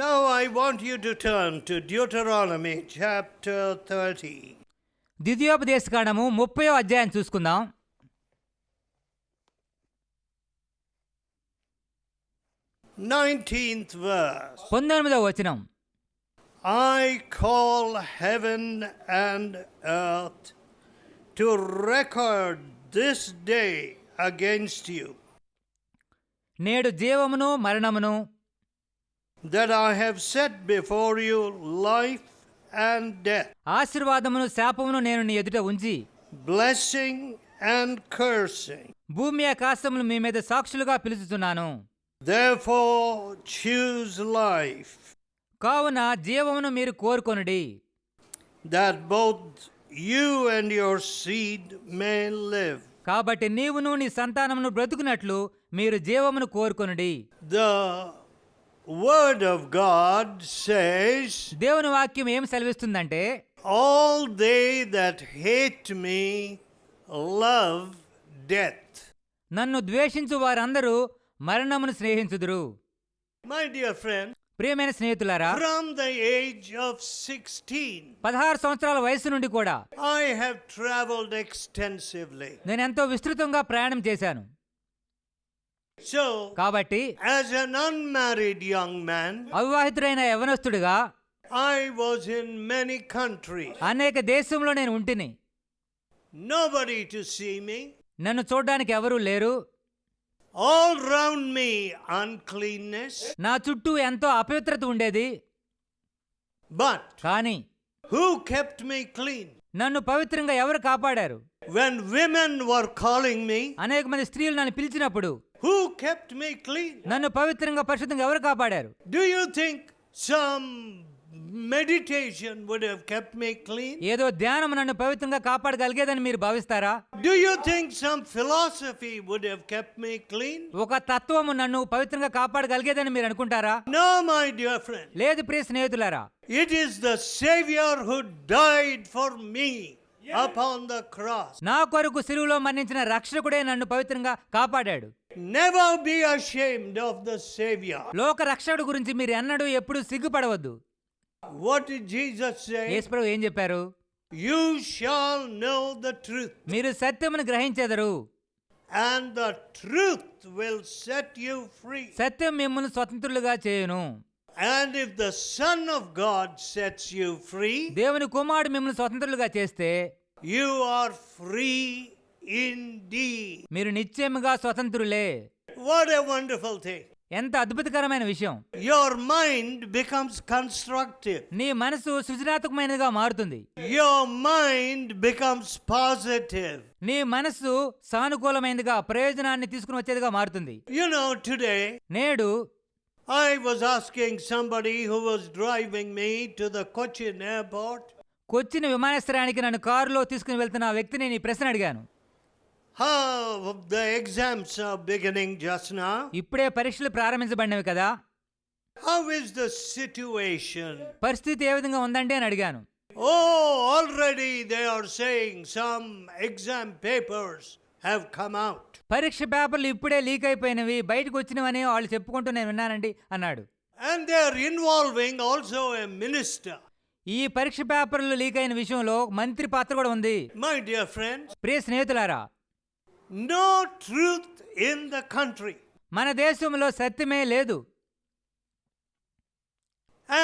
Now I want you to turn to Deuteronomy chapter 30. ద్వితీయోపదేశకాండము 30వ అధ్యాయం చూసుకుందాం. 19th verse. 19వ వచనం. I call heaven and earth to record this day against you, నేడు జీవమును మరణమును that I have set before you life and death, ఆశీర్వాదమును శాపమును నేను నీ ఎదుట ఉంచి, blessing and cursing. భూమి ఆకాశములు మీ మీద సాక్షులుగా పిలుచుచున్నాను. Therefore choose life, కావున జీవమును మీరు కోరుకొనుడి, that both you and your seed may live. కాబట్టి నీవును నీ సంతానమును బ్రతుకున్నట్లు మీరు జీవమును కోరుకొనుడి. The word of God says, దేవుని వాక్యం ఏం సెలవిస్తుందంటే, all they that hate me love death. నన్ను ద్వేషించు వారందరూ మరణమును స్నేహించుదురు. My dear friend, ప్రియమైన స్నేహితులారా, from the age of 16, 16 సంవత్సరాల వయసు నుండి కూడా I have traveled extensively. నేను ఎంతో విస్తృతంగా ప్రయాణం చేశాను. So, కాబట్టి as an unmarried young man, అవివాహితుడైన యవనస్తుడిగా I was in many countries. అనేక దేశంలో నేను ఉంటిని. Nobody to see me. నన్ను చూడడానికి ఎవరూ లేరు. All round me uncleanness. నా చుట్టూ ఎంతో అపవిత్రత ఉండేది. But కానీ who kept me clean? నన్ను పవిత్రంగా ఎవరు కాపాడారు? When women were calling me, అనేక మంది స్త్రీలు నన్ను పిలిచినప్పుడు who kept me clean? నన్ను పవిత్రంగా పరిశుద్ధంగా ఎవరు కాపాడారు? Do you think some meditation would have kept me clean? ఏదో ధ్యానం నన్ను పవిత్రంగా కాపాడగలిగేదని మీరు భావిస్తారా? Do you think some philosophy would have kept me clean? ఒక తత్వము నన్ను పవిత్రంగా కాపాడగలిగేదని మీరు అనుకుంటారా? No, my dear friend. లేదు ప్రియ స్నేహితులారా, It is the Savior who died for me upon the cross. నా కొరకు సిలువలో మరణించిన రక్షకుడే నన్ను పవిత్రంగా కాపాడాడు. Never be ashamed of the Savior. లోక రక్షకుడు గురించి మీరు ఎన్నడూ ఎప్పుడు సిగ్గుపడవద్దు. What did Jesus say? యేసుప్రభు ఏం చెప్పారు? You shall know the truth, మీరు సత్యమును గ్రహించెదరు, and the truth will set you free. సత్యం మిమ్మల్ని స్వతంత్రులుగా చేయును. And if the Son of God sets you free, దేవుని కుమారుడు మిమ్మల్ని స్వతంత్రులుగా చేస్తే you are free indeed. మీరు నిశ్చయముగా స్వతంత్రులే. What a wonderful thing. ఎంత అద్భుతకరమైన విషయం. Your mind becomes constructive. నీ మనసు సృజనాత్మకమైనదిగా మారుతుంది. Your mind becomes positive. నీ మనసు సానుకూలమైనదిగా, ప్రయోజనాన్ని తీసుకుని వచ్చేదిగా మారుతుంది. You know, today నేడు I was asking somebody who was driving me to the Cochin airport, Cochin విమానాశ్రయానికి నన్ను కారులో తీసుకుని వెళ్తున్న ఆ వ్యక్తిని నేను ఈ ప్రశ్న అడిగాను. how the exams are beginning just now. ఇప్పుడే పరీక్షలు ప్రారంభించబడినవి కదా, How is the situation? పరిస్థితి ఏ విధంగా ఉందండి అని అడిగాను. Oh, already they are saying some exam papers have come out. పరీక్ష పేపర్లు ఇప్పుడే లీక్ అయిపోయినవి, బయటకు వచ్చినవని వాళ్ళు చెప్పుకుంటూ నేను విన్నానండి అన్నాడు. And they are involving also a minister. ఈ పరీక్ష పేపర్లు లీక్ అయిన విషయంలో మంత్రి పాత్ర కూడా ఉంది. My dear friends, ప్రియ స్నేహితులారా, no truth in the country. మన దేశంలో సత్యమే లేదు,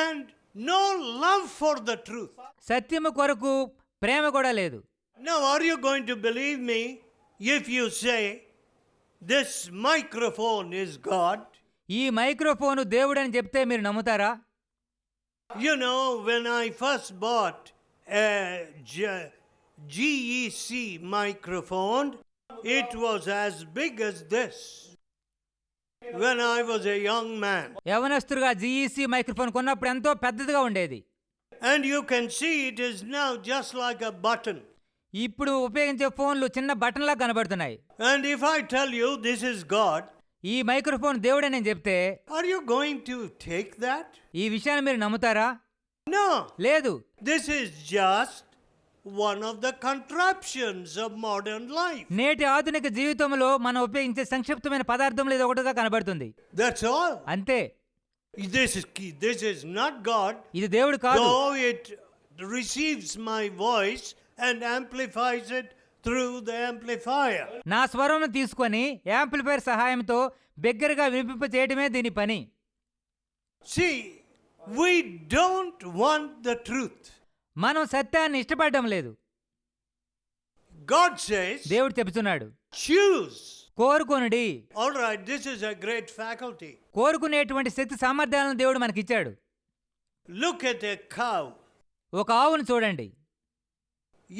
And no love for the truth. సత్యము కొరకు ప్రేమ కూడా లేదు. Now, are you going to believe me if you say this microphone is God? ఈ మైక్రోఫోను దేవుడని చెప్తే మీరు నమ్ముతారా? You know, when I first bought a GEC microphone, it was as big as this when I was a young man. యవనస్తులుగా GEC microphone కొన్నప్పుడు ఎంతో పెద్దదిగా ఉండేది. And you can see it is now just like a button. ఇప్పుడు ఉపయోగించే ఫోన్లు చిన్న బటన్లా కనబడుతున్నాయి. And if I tell you this is God, ఈ మైక్రోఫోన్ దేవుడే నేను చెప్తే are you going to take that? ఈ విషయాన్ని మీరు నమ్ముతారా? No. లేదు. This is just one of the contraptions of modern life. నేటి ఆధునిక జీవితంలో మనం ఉపయోగించే సంక్షిప్తమైన పదార్థంలో ఇది ఒకటిగా కనబడుతుంది. That's all. అంతే. This is not God, ఇది దేవుడు కాదు. though it receives my voice and amplifies it through the amplifier. నా స్వరంను తీసుకొని యాంప్లిఫైయర్ సహాయంతో బిగ్గరగా వినిపింప చేయడమే దీని పని. See, we don't want the truth. మనం సత్యాన్ని ఇష్టపడడం లేదు. God says, దేవుడు చెబుతున్నాడు, choose. కోరుకొనుడి. All right, this is a great faculty. కోరుకునేటువంటి శక్తి సామర్థ్యాలను దేవుడు మనకిచ్చాడు. Look at a cow. ఒక ఆవును చూడండి.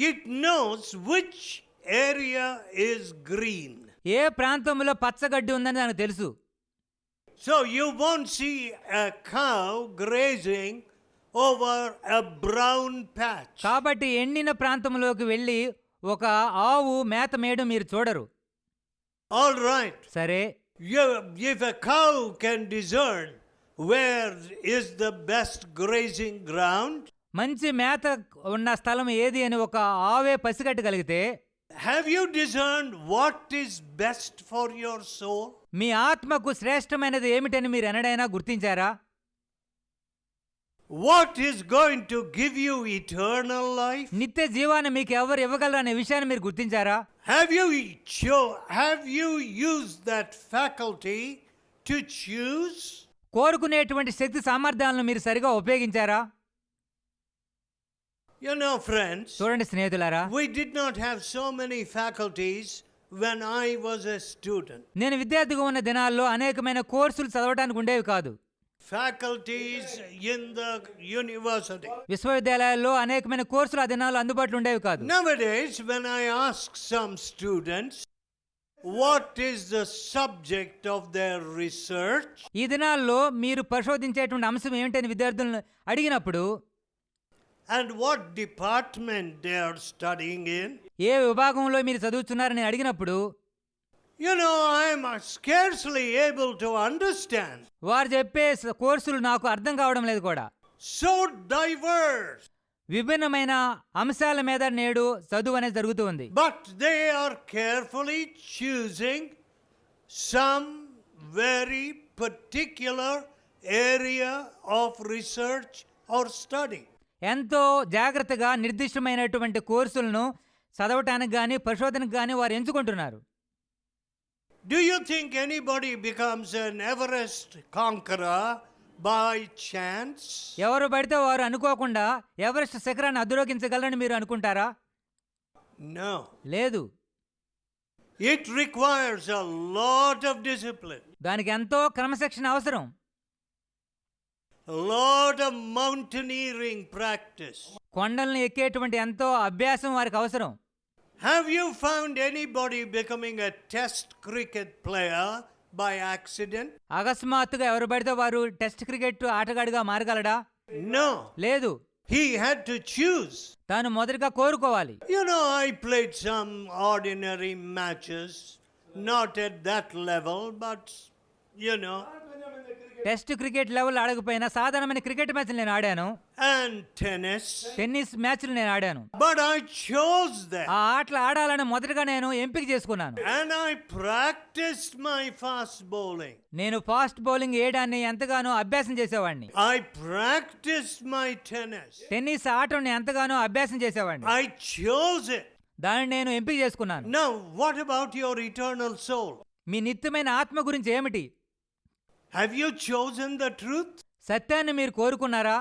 It knows which area is green. ఏ ప్రాంతంలో పచ్చగడ్డి ఉందని దానికి తెలుసు. So you won't see a cow grazing over a brown patch. కాబట్టి ఎండిన ప్రాంతంలోకి వెళ్ళి ఒక ఆవు మేత మేయడం మీరు చూడరు. All right. సరే, If a cow can discern where is the best grazing ground, మంచి మేత ఉన్న స్థలం ఏది అని ఒక ఆవే పసిగట్టగలిగితే, have you discerned what is best for your soul? మీ ఆత్మకు శ్రేష్టమైనది ఏమిటని మీరు ఎన్నడైనా గుర్తించారా? What is going to give you eternal life? నిత్య జీవాన్ని మీకు ఎవరు ఇవ్వగలరు అనే విషయాన్ని మీరు గుర్తించారా? Have you used that faculty to choose? కోరుకునేటువంటి శక్తి సామర్థ్యాలను మీరు సరిగా ఉపయోగించారా? You know, friends, చూడండి స్నేహితులారా, we did not have so many faculties when I was a student. నేను విద్యార్థిగా ఉన్న దినాల్లో అనేకమైన కోర్సులు చదవడానికి ఉండేవి కాదు. Faculties in the university. విశ్వవిద్యాలయాల్లో అనేకమైన కోర్సులు ఆ దినాల్లో అందుబాటులో ఉండేవి కాదు. Nowadays, when I ask some students what is the subject of their research, ఈ దినాల్లో మీరు పరిశోధించేటువంటి అంశం ఏమిటని విద్యార్థులను అడిగినప్పుడు, and what department they are studying in, ఏ విభాగంలో మీరు చదువుతున్నారని అడిగినప్పుడు, you know, I am scarcely able to understand. వారు చెప్పే కోర్సులు నాకు అర్థం కావడం లేదు కూడా. So diverse. విభిన్నమైన అంశాల మీద నేడు చదువు అనేది జరుగుతూ ఉంది. But they are carefully choosing some very particular area of research or study. ఎంతో జాగ్రత్తగా నిర్దిష్టమైనటువంటి కోర్సులను చదవటానికి కానీ పరిశోధనకు కానీ వారు ఎంచుకుంటున్నారు. Do you think anybody becomes an Everest conqueror by chance? ఎవరు పడితే వారు అనుకోకుండా ఎవరెస్ట్ శిఖరాన్ని అధిరోహించగలరని మీరు అనుకుంటారా? No. లేదు. It requires a lot of discipline, దానికి ఎంతో క్రమశిక్షణ అవసరం, a lot of mountaineering practice. కొండలను ఎక్కేటువంటి ఎంతో అభ్యాసం వారికి అవసరం. Have you found anybody becoming a test cricket player by accident? అకస్మాత్తుగా ఎవరు పడితే వారు టెస్ట్ క్రికెట్ ఆటగాడిగా మారగలడా? No. లేదు. He had to choose. తాను మొదటగా కోరుకోవాలి. You know, I played some ordinary matches, not at that level, but you know. Test cricket level ఆడకపోయినా సాధారణమైన క్రికెట్ మ్యాచ్లు నేను ఆడాను. And tennis. టెన్నిస్ మ్యాచ్లు నేను ఆడాను. But I chose them. ఆ ఆటలు ఆడాలని మొదటగా నేను ఎంపిక చేసుకున్నాను. And I practiced my fast bowling. నేను ఫాస్ట్ బౌలింగ్ వేయడాన్ని ఎంతగానో అభ్యాసం చేసేవాడిని. I practiced my tennis. Tennis ఆటను ఎంతగానో అభ్యాసం చేసేవాడిని. I chose it. దాన్ని నేను ఎంపిక చేసుకున్నాను. Now, what about your eternal soul? మీ నిత్యమైన ఆత్మ గురించి ఏమిటి? Have you chosen the truth? సత్యాన్ని మీరు కోరుకున్నారా?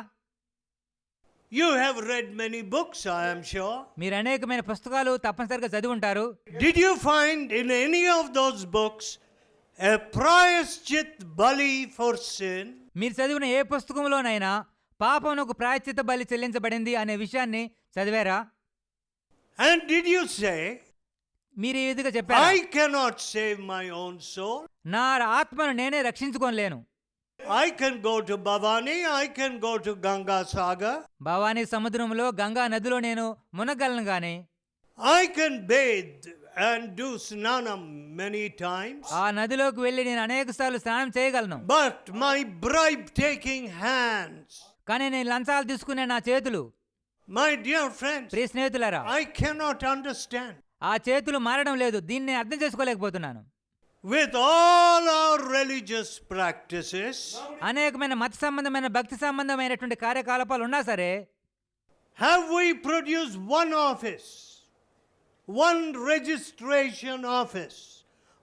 You have read many books, I am sure. మీరు అనేకమైన పుస్తకాలు తప్పనిసరిగా చదివి ఉంటారు. Did you find in any of those books a prayaschit bali for sin? మీరు చదివిన ఏ పుస్తకంలోనైనా పాపమునకు ప్రాయశ్చిత్త బలి చెల్లించబడింది అనే విషయాన్ని చదివారా? And did you say, మీరు ఈ విధంగా చెప్పారా? I cannot save my own soul? నా ఆత్మను నేనే రక్షించుకోలేను. I can go to Bhavani, I can go to Ganga Sagar. Bhavani సముద్రంలో గంగా నదిలో నేను మునగలను గాని, I can bathe and do snanam many times. ఆ నదిలోకి వెళ్ళి నేను అనేక సార్లు స్నానం చేయగలను. But my bribe-taking hands, కానీ నేను లంచాలు తీసుకునే నా చేతులు, my dear friends, ప్రియ స్నేహితులారా, I cannot understand. ఆ చేతులు మారడం లేదు. దీన్ని అర్థం చేసుకోలేకపోతున్నాను. with all our religious practices, అనేకమైన మత సంబంధమైన భక్తి సంబంధమైనటువంటి కార్యకలాపాలు ఉన్నా సరే have we produced one office, one registration office,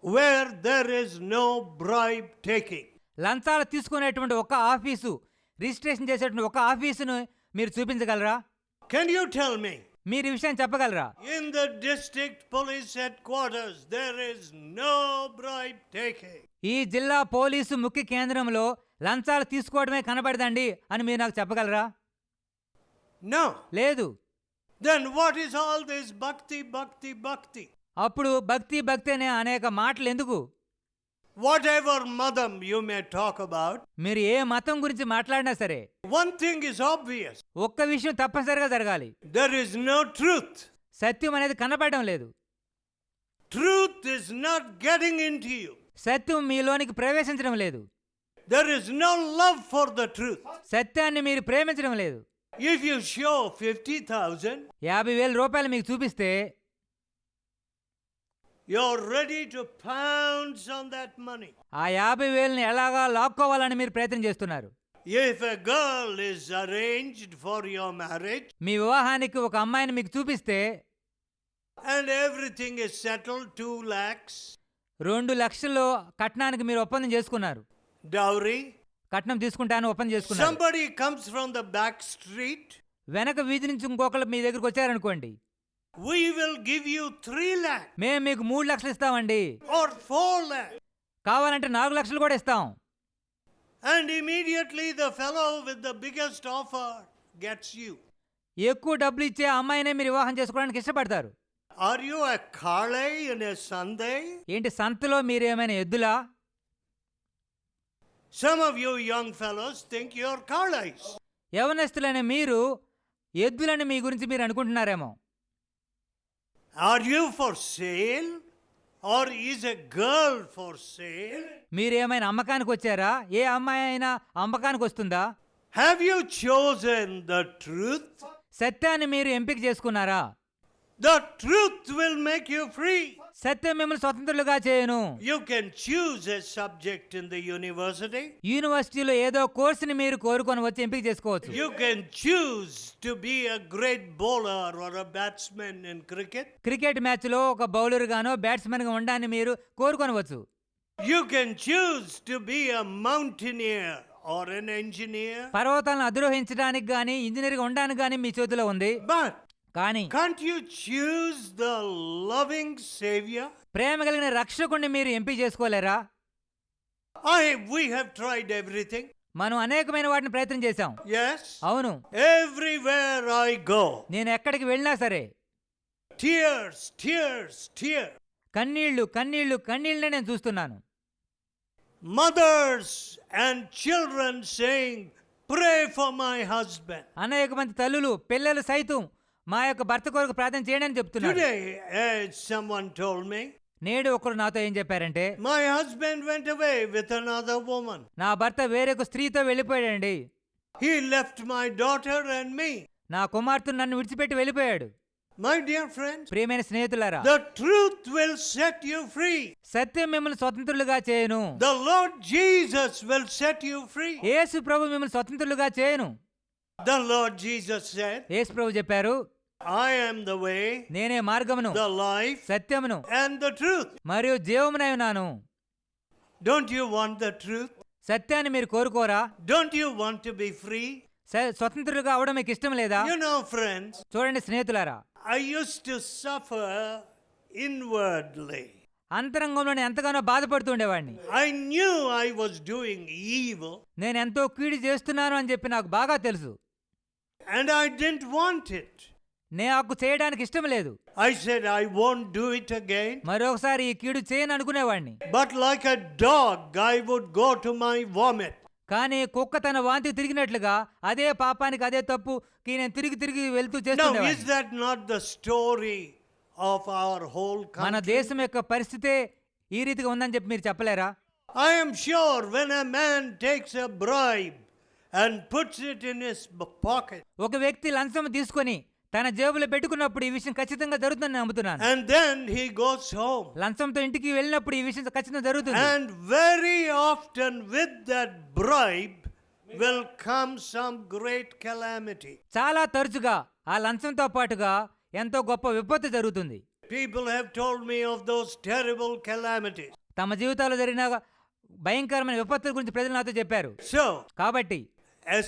where there is no bribe taking? లంచాలు తీసుకునేటువంటి ఒక ఆఫీసు, రిజిస్ట్రేషన్ చేసేటువంటి ఒక ఆఫీసును మీరు చూపించగలరా? Can you tell me? మీరు ఈ విషయం చెప్పగలరా? In the district police headquarters, there is no bribe taking. ఈ జిల్లా పోలీసు ముఖ్య కేంద్రంలో లంచాలు తీసుకోవడమే కనబడదండి అని మీరు నాకు చెప్పగలరా? No. లేదు. Then what is all this bhakti, bhakti, bhakti? అప్పుడు భక్తి భక్తి అనే అనేక మాటలు ఎందుకు? Whatever madam you may talk about, మీరు ఏ మతం గురించి మాట్లాడినా సరే one thing is obvious. ఒక్క విషయం తప్పనిసరిగా జరగాలి. There is no truth. సత్యం అనేది కనపడడం లేదు. Truth is not getting into you. సత్యం మీలోనికి ప్రవేశించడం లేదు. There is no love for the truth. సత్యాన్ని మీరు ప్రేమించడం లేదు. If you show 50,000, 50,000 రూపాయలు మీకు చూపిస్తే you're ready to pounce on that money. ఆ 50,000ని ఎలాగా లాక్కోవాలని మీరు ప్రయత్నం చేస్తున్నారు. If a girl is arranged for your marriage మీ వివాహానికి ఒక అమ్మాయిని మీకు చూపిస్తే and everything is settled, 2 lakhs, 2 లక్షలు కట్నానికి మీరు ఒప్పందం చేసుకున్నారు. dowry, కట్నం తీసుకుంటాను ఒప్పందం చేసుకున్నారు. somebody comes from the back street, వెనక వీధి నుంచి ఇంకొకరు మీ దగ్గరికి వచ్చారనుకోండి, we will give you 3 lakhs మేము మీకు 3 లక్షలు ఇస్తామండి, or 4 lakhs. కావాలంటే 4 లక్షలు కూడా ఇస్తాం. And immediately the fellow with the biggest offer gets you. ఎక్కువ డబ్బులు ఇచ్చే అమ్మాయినే మీరు వివాహం చేసుకోవడానికి ఇష్టపడతారు. Are you a Kale in a Sunday? ఏంటి సంతలో మీరేమైనా ఎద్దులా? Some of you young fellows think you're Kales. యవనస్తులైన మీరు ఎద్దులని మీ గురించి మీరు అనుకుంటున్నారేమో. Are you for sale? Or is a girl for sale? మీరేమైనా అమ్మకానికి వచ్చారా? ఏ అమ్మాయి అయినా అమ్మకానికి వస్తుందా? Have you chosen the truth? సత్యాన్ని మీరు ఎంపిక చేసుకున్నారా? The truth will make you free. సత్యం మిమ్మల్ని స్వతంత్రులుగా చేయను. You can choose a subject in the university. యూనివర్సిటీలో ఏదో కోర్సుని మీరు కోరుకొని వచ్చి ఎంపిక చేసుకోవచ్చు. You can choose to be a great bowler or a batsman in cricket. Cricket మ్యాచ్లో ఒక బౌలర్ గానో బ్యాట్స్మెన్ గా ఉండాలని మీరు కోరుకొనవచ్చు. You can choose to be a mountaineer or an engineer. పర్వతాలను అధిరోహించడానికి గానీ ఇంజనీర్గా ఉండడానికి గానీ మీ చేతిలో ఉంది. But కానీ can't you choose the loving Savior? ప్రేమ కలిగిన రక్షకుడిని మీరు ఎంపిక చేసుకోలేరా? We have tried everything. మనం అనేకమైన వాటిని ప్రయత్నం చేశాం. Yes. అవును. Everywhere I go, నేను ఎక్కడికి వెళ్ళినా సరే tears, tears, tears. కన్నీళ్లు కన్నీళ్లు కన్నీళ్ళనే నేను చూస్తున్నాను. Mothers and children saying, pray for my husband. అనేక మంది తల్లులు పిల్లలు సైతం మా యొక్క భర్త కొరకు ప్రార్థన చేయండి అని చెప్తున్నారు. Today, someone told me, నేడు ఒకరు నాతో ఏం చెప్పారంటే, my husband went away with another woman. నా భర్త వేరొక స్త్రీతో వెళ్ళిపోయాడండి. He left my daughter and me. నా కుమార్తెను నన్ను విడిచిపెట్టి వెళ్ళిపోయాడు. My dear friends, ప్రియమైన స్నేహితులారా, the truth will set you free. సత్యం మిమ్మల్ని స్వతంత్రులుగా చేయను. The Lord Jesus will set you free. యేసు ప్రభు మిమ్మల్ని స్వతంత్రులుగా చేయను. The Lord Jesus said, యేసు ప్రభు చెప్పారు, I am the way, నేనే మార్గమును, the life, సత్యమును and the truth. మరియు జీవమునై ఉన్నాను. Don't you want the truth? సత్యాన్ని మీరు కోరుకోరా? Don't you want to be free? స్వతంత్రులుగా అవడం మీకు ఇష్టం లేదా? You know, friends, చూడండి స్నేహితులారా, I used to suffer inwardly. అంతరంగంలో నేను ఎంతగానో బాధపడుతుండేవాడిని. I knew I was doing evil. నేను ఎంతో కీడు చేస్తున్నాను అని చెప్పి నాకు బాగా తెలుసు. And I didn't want it. నాకు చేయడానికి ఇష్టం లేదు. I said, I won't do it again. మరొకసారి ఈ కీడు చేయను అనుకునేవాడిని. But like a dog, I would go to my vomit. కానీ కుక్క తన వాంతి తిరిగినట్లుగా అదే పాపానికి అదే తప్పుకి నేను తిరిగి తిరిగి వెళ్తూ Now, చేస్తుండేవాడిని. is that not the story of our whole మన country? దేశం యొక్క పరిస్థితే ఈ రీతిగా ఉందని చెప్పి మీరు చెప్పలేరా? I am sure when a man takes a bribe and puts it in his pocket, ఒక వ్యక్తి లంచం తీసుకొని తన జేబులో పెట్టుకున్నప్పుడు ఈ విషయం ఖచ్చితంగా జరుగుతుందని నమ్ముతున్నాను. And then he goes home. లంచంతో ఇంటికి వెళ్ళినప్పుడు ఈ విషయం ఖచ్చితంగా జరుగుతుంది. And very often with that bribe will come some great calamity. చాలా తరచుగా ఆ లంచంతో పాటుగా ఎంతో గొప్ప విపత్తు జరుగుతుంది. People have told me of those terrible calamities. తమ జీవితాల్లో జరిగిన భయంకరమైన విపత్తుల గురించి ప్రజలు నాతో చెప్పారు. So, కాబట్టి a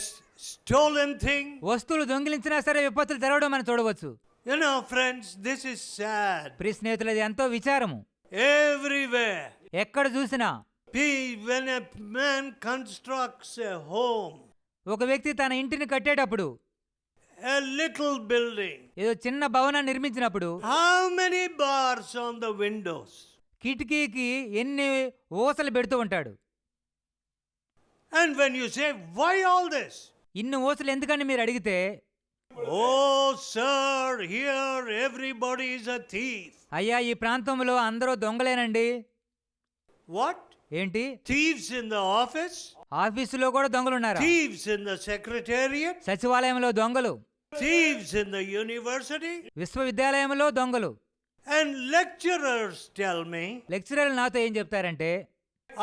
stolen thing, వస్తువులు దొంగిలించినా సరే విపత్తులు జరగడం మనం చూడవచ్చు. you know, friends, this is sad. ప్రియ స్నేహితులు, ఇది ఎంతో విచారము. Everywhere. ఎక్కడ చూసినా When a man constructs a home, ఒక వ్యక్తి తన ఇంటిని కట్టేటప్పుడు, a little building, ఏదో చిన్న భవనాన్ని నిర్మించినప్పుడు how many bars on the windows? కిటికీకి ఎన్ని ఊసలు పెడుతూ ఉంటాడు. And when you say, why all this? ఇన్ని ఊసలు ఎందుకని మీరు అడిగితే, Oh, sir, here everybody is a thief. అయ్యా ఈ ప్రాంతంలో అందరూ దొంగలేనండి. What? ఏంటి? Thieves in the office? ఆఫీసులో కూడా దొంగలున్నారా? Thieves in the secretariat? సచివాలయంలో దొంగలు, Thieves in the university? విశ్వవిద్యాలయంలో దొంగలు. And lecturers tell me, లెక్చరర్లు నాతో ఏం చెప్తారంటే,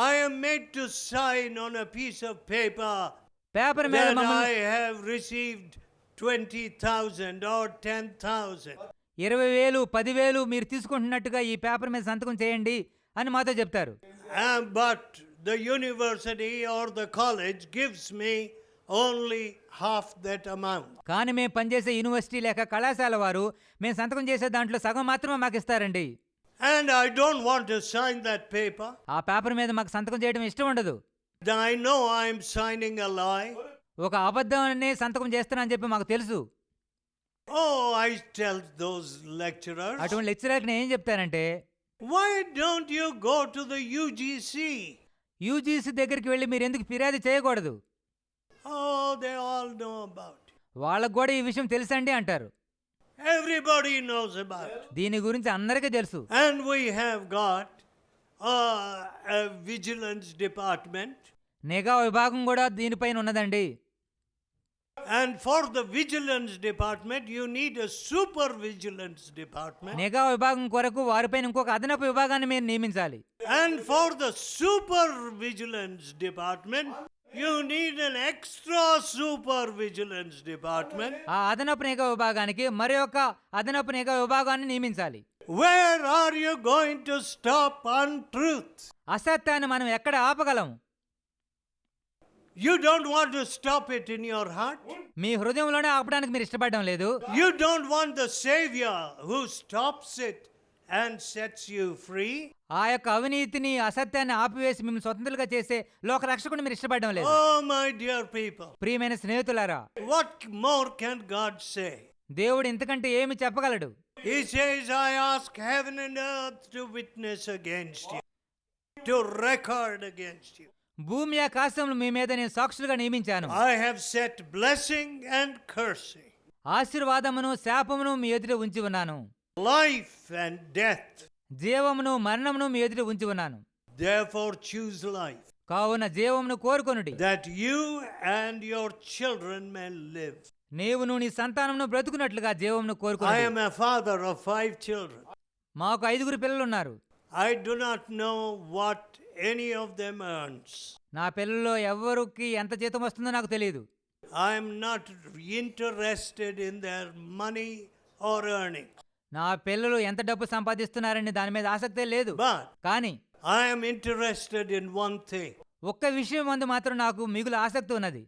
I am made to sign on a piece of paper paper మీద that మమ్మల్ని I have received 20,000 or 10,000. 20,000 10,000 మీరు తీసుకుంటున్నట్టుగా ఈ పేపర్ మీద సంతకం చేయండి అని మాతో చెప్తారు. But the university or the college gives me only half that amount. కానీ మేము పనిచేసే యూనివర్సిటీ లేక కళాశాల వారు మేము సంతకం చేసే దాంట్లో సగం మాత్రమే మాకు ఇస్తారండి. And I don't want to sign that paper. ఆ పేపర్ మీద మాకు సంతకం చేయడం ఇష్టం ఉండదు. I know I'm signing a lie. ఒక అబద్ధాన్ని సంతకం చేస్తానని చెప్పి మాకు తెలుసు. Oh, I tell those lecturers, అటువంటి లెక్చరర్కి నేను ఏం చెప్తానంటే, why don't you go to the UGC? UGC దగ్గరికి వెళ్ళి మీరు ఎందుకు ఫిర్యాదు చేయకూడదు? Oh, they all know about it. వాళ్ళకు కూడా ఈ విషయం తెలుసండి అంటారు. Everybody knows about it. దీని గురించి అందరికీ తెలుసు. And we have got a vigilance department. నిఘా విభాగం కూడా దీనిపైన ఉన్నదండి. And for the vigilance department, you need a super vigilance department. నిఘా విభాగం కొరకు వారిపైన ఇంకొక అదనపు విభాగాన్ని మీరు నియమించాలి. And for the super vigilance department, you need an extra super vigilance department. ఆ అదనపు నిఘా విభాగానికి మరి ఒక అదనపు నిఘా విభాగాన్ని నియమించాలి. Where are you going to stop untruth? అసత్యాన్ని మనం ఎక్కడ ఆపగలం? You don't want to stop it in your heart. మీ హృదయంలోనే ఆపడానికి మీరు ఇష్టపడడం లేదు. You don't want the Savior who stops it and sets you free. ఆ యొక్క అవినీతిని అసత్యాన్ని ఆపివేసి మిమ్మల్ని స్వతంత్రులుగా చేసే లోక రక్షకుని మీరు ఇష్టపడడం లేదు. Oh, my dear people. ప్రియమైన స్నేహితులారా, What more can God say? దేవుడు ఇంతకంటే ఏమి చెప్పగలడు? He says, I ask heaven and earth to witness against you, to record against you. భూమి ఆకాశములు మీ మీద నేను సాక్షులుగా నియమించాను. I have set blessing and cursing, ఆశీర్వాదమును శాపమును మీ ఎదుట ఉంచి ఉన్నాను. life and death. జీవమును మరణమును మీ ఎదుట ఉంచి ఉన్నాను. Therefore choose life, కావున జీవమును కోరుకొనుడి, that you and your children may live. నీవును నీ సంతానమును బ్రతుకున్నట్లుగా జీవమును I కోరుకొనుడి. am a father of 5 children. మాకు 5 పిల్లలు ఉన్నారు. I do not know what any of them earns. నా పిల్లల్లో ఎవరికి ఎంత జీతం వస్తుందో నాకు తెలియదు. I am not interested in their money or earnings. నా పిల్లలు ఎంత డబ్బు సంపాదిస్తున్నారని దాని మీద ఆసక్తే లేదు. But కానీ I am interested in one thing. ఒక్క విషయం అందు మాత్రం నాకు మిగులు ఆసక్తి ఉన్నది.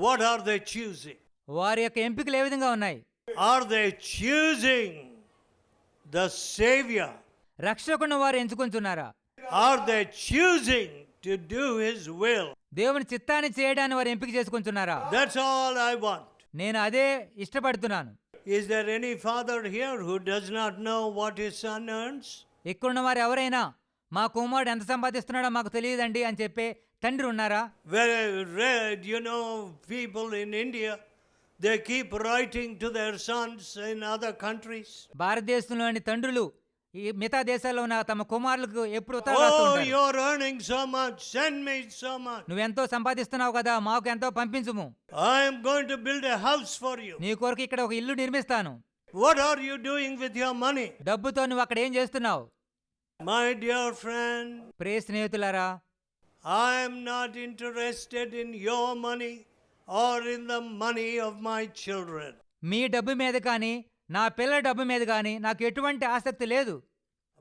What are they choosing? వారి యొక్క ఎంపికలు ఏ విధంగా ఉన్నాయి? Are they choosing the Savior? రక్షకుని వారు ఎంచుకుంటున్నారా? Are they choosing to do His will? దేవుని చిత్తాన్ని చేయడాన్ని వారు ఎంపిక చేసుకుంటున్నారా? That's all I want. నేను అదే ఇష్టపడుతున్నాను. Is there any father here who does not know what his son earns? ఇక్కడున్న వారు ఎవరైనా మా కుమారుడు ఎంత సంపాదిస్తున్నాడో మాకు తెలియదండి అని చెప్పే తండ్రి ఉన్నారా? People in India, they keep writing to their sons in other countries. భారతదేశంలోని తండ్రులు ఈ మిగతా దేశాల్లో ఉన్న తమ కుమారులకు ఎప్పుడు ఉత్తరాలు రాస్తూ Oh, ఉంటారు. you're earning so much, send me so much. నువ్వెంతో సంపాదిస్తున్నావు కదా, మాకు ఎంతో పంపించుము. I am going to build a house for you. నీ కొరకు ఇక్కడ ఒక ఇల్లు నిర్మిస్తాను. What are you doing with your money? డబ్బుతో నువ్వు అక్కడ ఏం చేస్తున్నావు? My dear friend, ప్రియ స్నేహితులారా, I am not interested in your money or in the money of my children. మీ డబ్బు మీద కానీ నా పిల్లల డబ్బు మీద కానీ నాకు ఎటువంటి ఆసక్తి లేదు.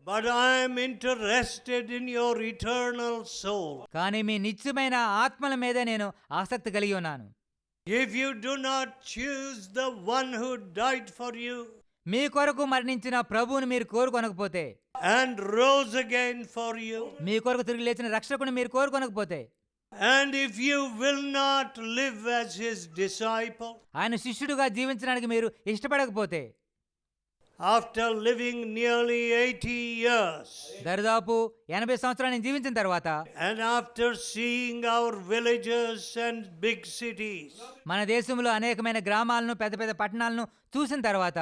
But I am interested in your eternal soul. కానీ మీ నిత్యమైన ఆత్మల మీద నేను ఆసక్తి కలిగి ఉన్నాను. If you do not choose the one who died for you మీ కొరకు మరణించిన ప్రభువుని మీరు కోరుకొనకపోతే, and rose again for you, మీ కొరకు తిరిగి లేచిన రక్షకుని మీరు కోరుకొనకపోతే, and if you will not live as his disciple, ఆయన శిష్యుడిగా జీవించడానికి మీరు ఇష్టపడకపోతే, after living nearly 80 years, దరిదాపు 80 సంవత్సరాలు జీవించిన తర్వాత, and after seeing our villages and big cities, మన దేశంలో అనేకమైన గ్రామాలను పెద్ద పెద్ద పట్టణాలను చూసిన తర్వాత,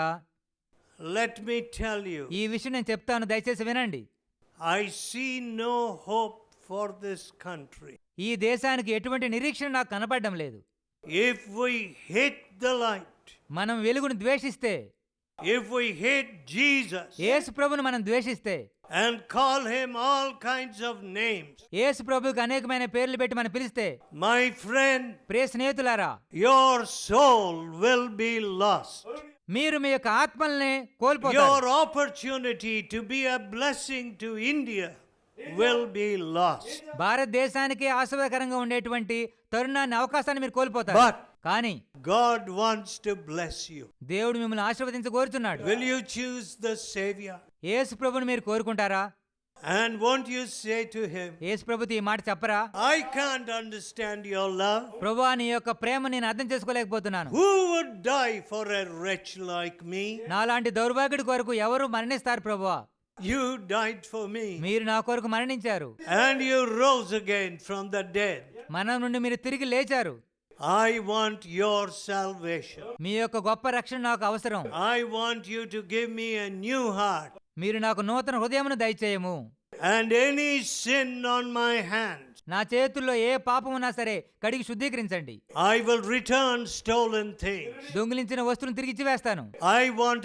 let me tell you, ఈ విషయం నేను చెప్తాను, దయచేసి వినండి. I see no hope for this country. ఈ దేశానికి ఎటువంటి నిరీక్షణ నాకు కనపడడం లేదు. If we hate the light, మనం వెలుగును ద్వేషిస్తే, if we hate Jesus యేసు ప్రభువును మనం ద్వేషిస్తే, and call him all kinds of names, యేసు ప్రభువుకి అనేకమైన పేర్లు పెట్టి మనం పిలిస్తే, my friend, ప్రియ స్నేహితులారా, your soul will be lost. మీరు మీ యొక్క ఆత్మల్ని కోల్పోతారు. Your opportunity to be a blessing to India will be lost. భారతదేశానికి ఆశీర్వాదకరంగా ఉండేటువంటి తరుణాన్ని, అవకాశాన్ని మీరు కోల్పోతారు. But కానీ God wants to bless you. దేవుడు మిమ్మల్ని ఆశీర్వదించగోరుచున్నాడు. Will you choose the Savior? యేసు ప్రభువుని మీరు కోరుకుంటారా? And won't you say to him, యేసు ప్రభుతో ఈ మాట చెప్పరా? I can't understand your love. ప్రభువా, నీ యొక్క ప్రేమ నేను అర్థం చేసుకోలేకపోతున్నాను. Who would die for a wretch like me? నాలాంటి దౌర్భాగ్యుడి కొరకు ఎవరు మరణిస్తారు ప్రభువా? You died for me. మీరు నా కొరకు మరణించారు. And you rose again from the dead. మరణం నుండి మీరు తిరిగి లేచారు. I want your salvation. మీ యొక్క గొప్ప రక్షణ నాకు అవసరం. I want you to give me a new heart. మీరు నాకు నూతన హృదయమును దయచేయము. And any sin on my hands, నా చేతుల్లో ఏ పాపం ఉన్నా సరే కడిగి శుద్ధీకరించండి. I will return stolen things. దొంగిలించిన వస్తువును తిరిగి ఇచ్చివేస్తాను. I want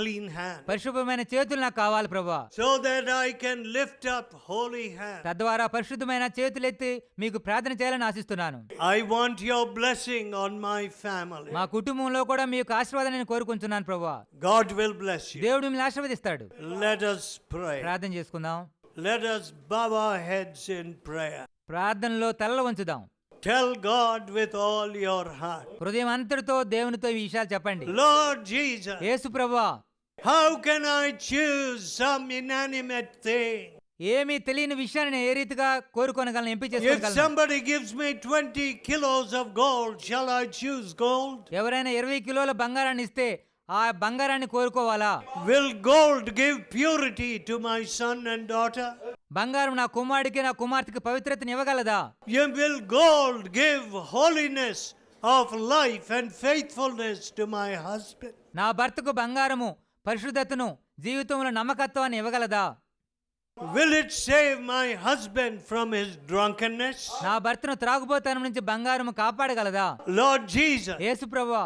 clean hands, పరిశుభ్రమైన చేతులు నాకు కావాలి ప్రభువా, so that I can lift up holy hands. తద్వారా పరిశుద్ధమైన చేతులెత్తి మీకు ప్రార్థన చేయాలని ఆశిస్తున్నాను. I want your blessing on my family. మా కుటుంబంలో కూడా మీ యొక్క ఆశీర్వాదాన్ని నేను కోరుకుంటున్నాను ప్రభువా. God will bless you. దేవుడు మిమ్మల్ని ఆశీర్వదిస్తాడు. Let us pray. ప్రార్థన చేసుకుందాం. Let us bow our heads in prayer. ప్రార్థనలో తలలు వంచుదాం. Tell God with all your heart, హృదయం అంతటితో దేవునితో ఈ విషయాలు చెప్పండి. Lord Jesus, యేసు ప్రభువా, how can I choose some inanimate thing? ఏమీ తెలియని విషయాన్ని నేను ఏ రీతిగా కోరుకోనగలను, ఎంపిక If చేసుకోగలను? somebody gives me 20 kilos of gold, shall I choose gold? ఎవరైనా 20 కిలోల బంగారాన్ని ఇస్తే ఆ బంగారాన్ని కోరుకోవాలా? Will gold give purity to my son and daughter? బంగారం నా కుమారుడికి నా కుమార్తెకి పవిత్రతను ఇవ్వగలదా? Will gold give holiness of life and faithfulness to my husband? నా భర్తకు బంగారము పరిశుద్ధతను, జీవితంలో నమ్మకత్వాన్ని ఇవ్వగలదా? Will it save my husband from his drunkenness? నా భర్తను త్రాగుబోతనం నుంచి బంగారము కాపాడగలదా? Lord Jesus, యేసు ప్రభువా,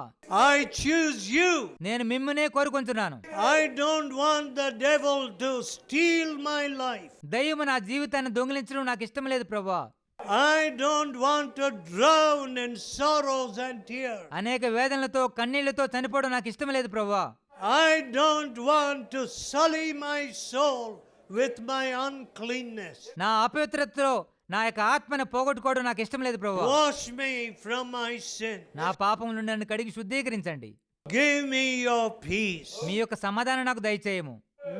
I choose you. నేను మిమ్మునే కోరుకుంటున్నాను. I don't want the devil to steal my life. దయ్యము నా జీవితాన్ని దొంగిలించడం నాకు ఇష్టం లేదు ప్రభువా. I don't want to drown in sorrows and tears. అనేక వేదనలతో కన్నీళ్లతో చనిపోవడం నాకు ఇష్టం లేదు ప్రభువా. I don't want to sully my soul with my uncleanness. నా అపవిత్రతతో నా యొక్క ఆత్మను పోగొట్టుకోవడం నాకు ఇష్టం లేదు ప్రభువా. Wash me from my sin. నా పాపం నుండి నన్ను కడిగి శుద్ధీకరించండి. Give me your peace. మీ యొక్క సమాధానం నాకు దయచేయము.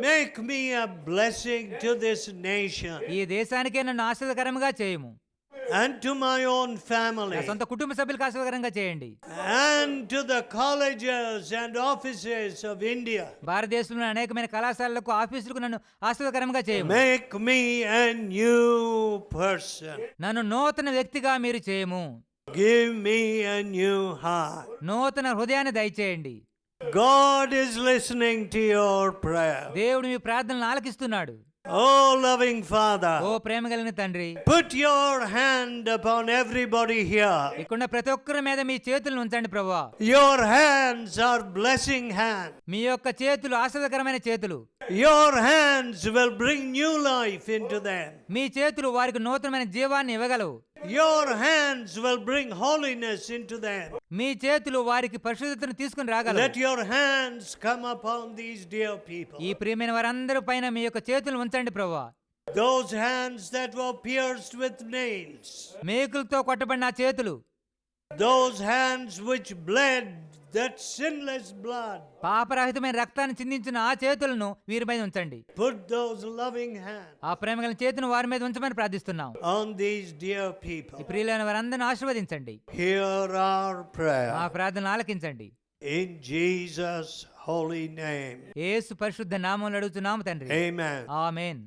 Make me a blessing to this nation ఈ దేశానికే నన్ను ఆశీర్వదకరంగా చేయము. and to my own నా family సొంత కుటుంబ సభ్యులకు ఆశీర్వదకరంగా చేయండి. and to the colleges and offices of India. భారతదేశంలో అనేకమైన కళాశాలలకు, ఆఫీసులకు నన్ను ఆశీర్వదకరంగా చేయము. Make me a new person. నన్ను నూతన వ్యక్తిగా మీరు చేయము. Give me a new heart. నూతన హృదయాన్ని దయచేయండి. God is listening to your prayer. దేవుడు మీ ప్రార్థనలు ఆలకిస్తున్నాడు. Oh, loving Father, ఓ ప్రేమ కలిగిన తండ్రి, put your hand upon everybody here. ఇక్కడ ప్రతి ఒక్కరి మీద మీ చేతులను ఉంచండి ప్రభువా. Your hands are blessing hands. మీ యొక్క చేతులు ఆశ్చర్యకరమైన చేతులు. Your hands will bring new life into them. మీ చేతులు వారికి నూతనమైన జీవాన్ని ఇవ్వగలవు. Your hands will bring holiness into them. మీ చేతులు వారికి పరిశుద్ధతను తీసుకుని రాగలవు. Let your hands come upon these dear people. ఈ ప్రియమైన వారందరి పైన మీ యొక్క చేతులు ఉంచండి ప్రభువా. Those hands that were pierced with nails. మేకులతో కొట్టబడిన ఆ చేతులు, Those hands which bled that sinless blood. పాపరహితమైన రక్తాన్ని చిందించిన ఆ చేతులను వీరి మీద ఉంచండి. Put those loving hands ఆ ప్రేమ కలిగిన చేతును వారి మీద ఉంచమని ప్రార్థిస్తున్నాం. on these dear ఈ people. ప్రియులైన వారందరిని ఆశీర్వదించండి. Hear our మా prayer. ప్రార్థనలు ఆలకించండి. In Jesus' holy name. యేసు పరిశుద్ధ నామములో అడుగుతున్నాము తండ్రి. Amen. ఆమేన్.